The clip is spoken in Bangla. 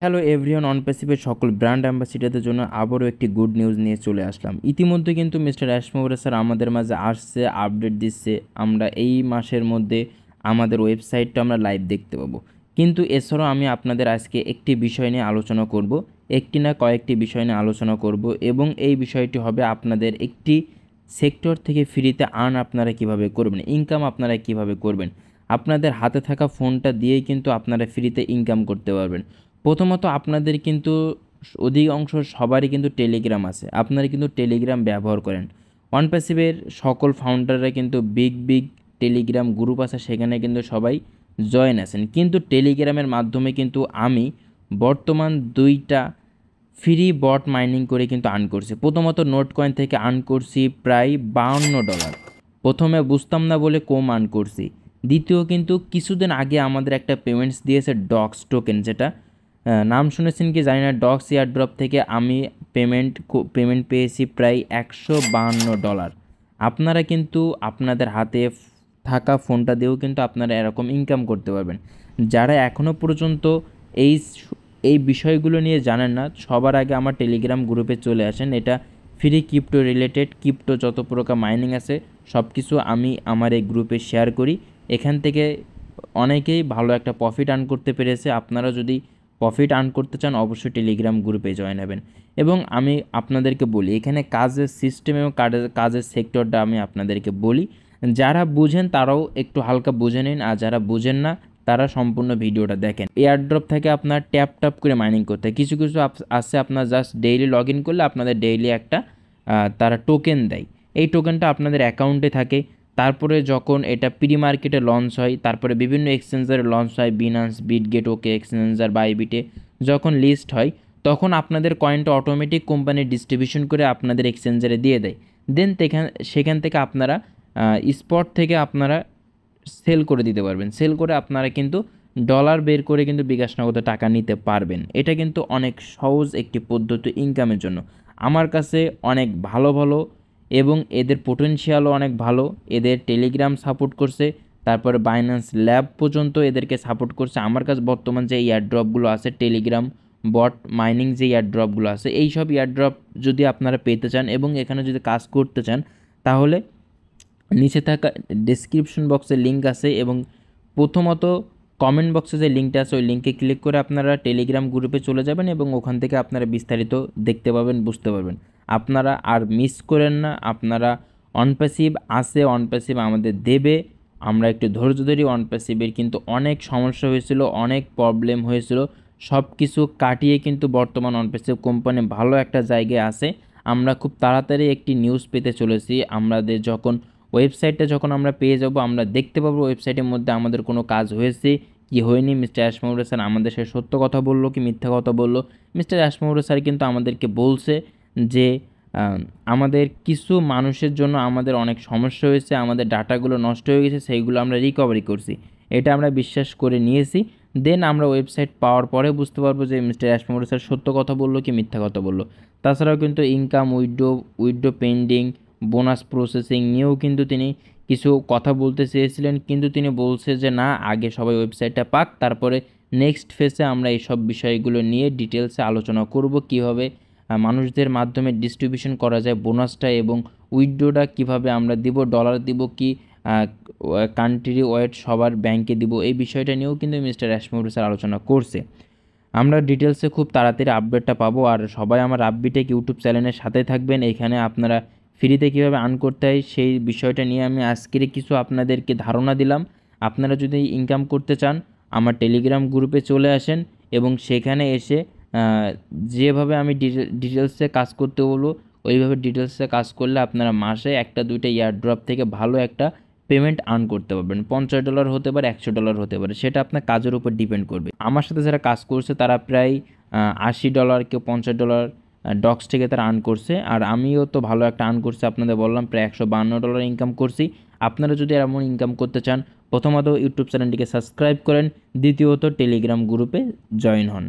হ্যালো এভরিওয়ান, অনপ্যাসিভের সকল ব্র্যান্ড অ্যাম্বাসিডারদের জন্য আবারও একটি গুড নিউজ নিয়ে চলে আসলাম। ইতিমধ্যে কিন্তু মিস্টার অ্যাশমোরা স্যার আমাদের মাঝে আসছে, আপডেট দিচ্ছে। আমরা এই মাসের মধ্যে আমাদের ওয়েবসাইটটা আমরা লাইভ দেখতে পাবো। কিন্তু এছাড়াও আমি আপনাদের আজকে একটি বিষয় নিয়ে আলোচনা করব, একটি না কয়েকটি বিষয় নিয়ে আলোচনা করব, এবং এই বিষয়টি হবে আপনাদের একটি সেক্টর থেকে ফ্রিতে আর্ন আপনারা কিভাবে করবেন, ইনকাম আপনারা কিভাবে করবেন। আপনাদের হাতে থাকা ফোনটা দিয়েই কিন্তু আপনারা ফ্রিতে ইনকাম করতে পারবেন। প্রথমত আপনাদের কিন্তু অধিকাংশ সবারই কিন্তু টেলিগ্রাম আছে, আপনারা কিন্তু টেলিগ্রাম ব্যবহার করেন। ওয়ানপ্যাসিভের সকল ফাউন্ডাররা কিন্তু বিগ বিগ টেলিগ্রাম গ্রুপ আছে, সেখানে কিন্তু সবাই জয়েন আছেন। কিন্তু টেলিগ্রামের মাধ্যমে কিন্তু আমি বর্তমান দুইটা ফ্রি বট মাইনিং করে কিন্তু আর্ন করছি। প্রথমত নোট কয়েন থেকে আর্ন করছি প্রায় $52। প্রথমে বুঝতাম না বলে কম আর্ন করছি। দ্বিতীয়, কিন্তু কিছুদিন আগে আমাদের একটা পেমেন্টস দিয়েছে ডক্স টোকেন, যেটা নাম শুনেছেন কি জানি না। ডক্স এয়ারড্রপ থেকে আমি পেমেন্ট পেয়েছি প্রায় $152। আপনারা কিন্তু আপনাদের হাতে থাকা ফোনটা দিয়েও কিন্তু আপনারা এরকম ইনকাম করতে পারবেন। যারা এখনও পর্যন্ত এই এই বিষয়গুলো নিয়ে জানেন না, সবার আগে আমার টেলিগ্রাম গ্রুপে চলে আসেন। এটা ফ্রি ক্রিপ্টো রিলেটেড, ক্রিপ্টো যত প্রকার মাইনিং আছে সব কিছু আমি আমার এই গ্রুপে শেয়ার করি। এখান থেকে অনেকেই ভালো একটা প্রফিট আর্ন করতে পেরেছে। আপনারা যদি প্রফিট আর্ন করতে চান অবশ্যই টেলিগ্রাম গ্রুপে জয়েন হবেন। এবং আমি আপনাদেরকে বলি, এখানে কাজের সিস্টেম এবং কাজের সেক্টরটা আমি আপনাদেরকে বলি। যারা বুঝেন তারাও একটু হালকা বুঝে নিন, আর যারা বুঝেন না তারা সম্পূর্ণ ভিডিওটা দেখেন। এয়ারড্রপ থেকে আপনার ট্যাপ করে মাইনিং করতে হয়। কিছু কিছু আছে আপনার জাস্ট ডেইলি লগ ইন করলে আপনাদের ডেইলি একটা তারা টোকেন দেয়। এই টোকেনটা আপনাদের অ্যাকাউন্টে থাকে। তারপরে যখন এটা প্রি মার্কেটে লঞ্চ হয়, তারপরে বিভিন্ন এক্সচেঞ্জারে লঞ্চ হয়, বিনান্স, বিটগেট, ওকে এক্সচেঞ্জার, বাইবিটে যখন লিস্ট হয়, তখন আপনাদের কয়েনটা অটোমেটিক কোম্পানি ডিস্ট্রিবিউশন করে আপনাদের এক্সচেঞ্জারে দিয়ে দেয়। দেন সেখান থেকে আপনারা স্পট থেকে আপনারা সেল করে দিতে পারবেন। সেল করে আপনারা কিন্তু ডলার বের করে কিন্তু বিকাশ নগদে টাকা নিতে পারবেন। এটা কিন্তু অনেক সহজ একটি পদ্ধতি ইনকামের জন্য। আমার কাছে অনেক ভালো ভালো এবং এদের পোটেনশিয়ালও অনেক ভালো। এদের টেলিগ্রাম সাপোর্ট করছে, তারপরে বাইন্যান্স ল্যাব পর্যন্ত এদেরকে সাপোর্ট করছে। আমার কাছে বর্তমান যে এয়ারড্রপগুলো আছে, টেলিগ্রাম বট মাইনিং যে এয়ারড্রপগুলো আছে, এই সব এয়ারড্রপ যদি আপনারা পেতে চান এবং এখানে যদি কাজ করতে চান, তাহলে নিচে থাকা ডেসক্রিপশন বক্সে লিঙ্ক আছে, এবং প্রথমত কমেন্ট বক্সে যে লিঙ্কটা আছে ওই লিঙ্কে ক্লিক করে আপনারা টেলিগ্রাম গ্রুপে চলে যাবেন, এবং ওখান থেকে আপনারা বিস্তারিত দেখতে পাবেন, বুঝতে পারবেন। আপনারা আর মিস করেন না। আপনারা অনপ্যাসিভ আছে, অনপ্যাসিভ আমাদের দেবে। আমরা একটু ধৈর্য ধরি। অনপ্যাসিভের কিন্তু অনেক সমস্যা হয়েছিল, অনেক প্রবলেম হয়েছিল, সব কিছু কাটিয়ে কিন্তু বর্তমান অনপ্যাসিভ কোম্পানি ভালো একটা জায়গায় আছে। আমরা খুব তাড়াতাড়ি একটি নিউজ পেতে চলেছি। আমাদের ওয়েবসাইটটা যখন আমরা পেয়ে যাব, আমরা দেখতে পাবো ওয়েবসাইটের মধ্যে আমাদের কোনো কাজ হয়েছে কি হয়নি। মিস্টার অ্যাশমোরা স্যার আমাদের সাথে সত্য কথা বললো কি মিথ্যা কথা বললো। মিস্টার অ্যাশমোরা স্যার কিন্তু আমাদেরকে বলছে যে আমাদের কিছু মানুষের জন্য আমাদের অনেক সমস্যা হয়েছে, আমাদের ডাটাগুলো নষ্ট হয়ে গেছে, সেইগুলো আমরা রিকভারি করছি। এটা আমরা বিশ্বাস করে নিয়েছি। দেন আমরা ওয়েবসাইট পাওয়ার পরে বুঝতে পারবো যে মিস্টার অ্যাশমোরা স্যার সত্য কথা বললো কি মিথ্যা কথা বললো। তাছাড়াও কিন্তু income withdraw pending, bonus processing নিয়েও কিন্তু তিনি কিছু কথা বলতে চেয়েছিলেন, কিন্তু তিনি বলছে যে না, আগে সবাই ওয়েবসাইটটা পাক, তারপরে নেক্সট ফেজে আমরা এইসব বিষয়গুলো নিয়ে ডিটেলসে আলোচনা করব, কীভাবে মানুষদের মাধ্যমে ডিস্ট্রিবিউশন করা যায় বোনাসটা, এবং উইথড্রটা কীভাবে আমরা দিব, ডলার দিব কি কান্ট্রি ওয়েট সবার ব্যাংকে দিব। এই বিষয়টা নিয়েও কিন্তু মিস্টার অ্যাশমোরা স্যার আলোচনা করছে। আমরা ডিটেলসে খুব তাড়াতাড়ি আপডেটটা পাবো। আর সবাই আমার আপবিটেক ইউটিউব চ্যানেলের সাথে থাকবেন। এখানে আপনারা ফ্রিতে কীভাবে আর্ন করতে হয় সেই বিষয়টা নিয়ে আমি আজকের কিছু আপনাদেরকে ধারণা দিলাম। আপনারা যদি ইনকাম করতে চান আমার টেলিগ্রাম গ্রুপে চলে আসেন, এবং সেখানে এসে যেভাবে আমি ডিটেলসে কাজ করতে বলবো ওইভাবে ডিটেলসে কাজ করলে আপনারা মাসে একটা দুইটা ইয়ারড্রপ থেকে ভালো একটা পেমেন্ট আর্ন করতে পারবেন। $50 হতে পারে, $100 হতে পারে, সেটা আপনার কাজের উপর ডিপেন্ড করবে। আমার সাথে যারা কাজ করছে তারা প্রায় $80, কেউ $50 ডক্স থেকে তারা আর্ন করছে। আর আমিও তো ভালো একটা আর্ন করছি, আপনাদের বললাম প্রায় $152 ইনকাম করছি। আপনারা যদি এমন ইনকাম করতে চান, প্রথমত ইউটিউব চ্যানেলটিকে সাবস্ক্রাইব করেন, দ্বিতীয়ত টেলিগ্রাম গ্রুপে জয়েন হন।